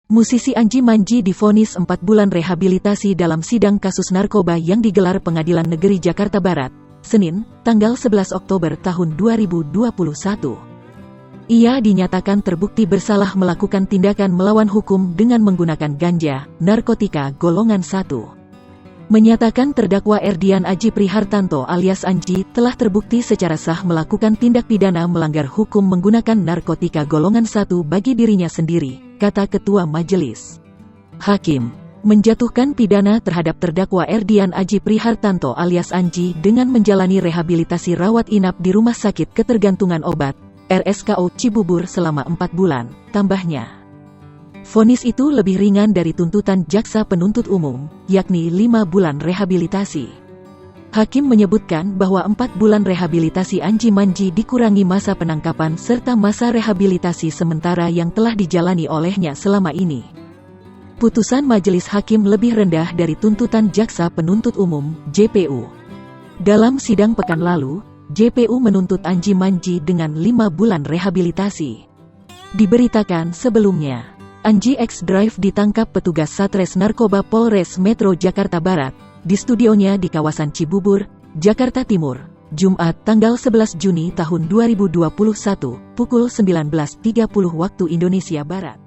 Musisi Anji Manji divonis 4 bulan rehabilitasi dalam sidang kasus narkoba yang digelar Pengadilan Negeri Jakarta Barat, Senin, tanggal 11 Oktober tahun 2021. Ia dinyatakan terbukti bersalah melakukan tindakan melawan hukum dengan menggunakan ganja, narkotika golongan 1. Menyatakan terdakwa Erdian Aji Prihartanto alias Anji telah terbukti secara sah melakukan tindak pidana melanggar hukum menggunakan narkotika golongan 1 bagi dirinya sendiri, kata Ketua Majelis. Hakim menjatuhkan pidana terhadap terdakwa Erdian Aji Prihartanto alias Anji dengan menjalani rehabilitasi rawat inap di Rumah Sakit Ketergantungan Obat, RSKO Cibubur selama 4 bulan, tambahnya. Vonis itu lebih ringan dari tuntutan jaksa penuntut umum, yakni 5 bulan rehabilitasi. Hakim menyebutkan bahwa 4 bulan rehabilitasi Anji Manji dikurangi masa penangkapan serta masa rehabilitasi sementara yang telah dijalani olehnya selama ini. Putusan majelis hakim lebih rendah dari tuntutan jaksa penuntut umum, JPU. Dalam sidang pekan lalu, JPU menuntut Anji Manji dengan 5 bulan rehabilitasi. Diberitakan sebelumnya, Anji ex-Drive ditangkap petugas Satres Narkoba Polres Metro Jakarta Barat, di studionya di kawasan Cibubur, Jakarta Timur, Jumat tanggal 11 Juni tahun 2021, pukul 19.30 waktu Indonesia Barat.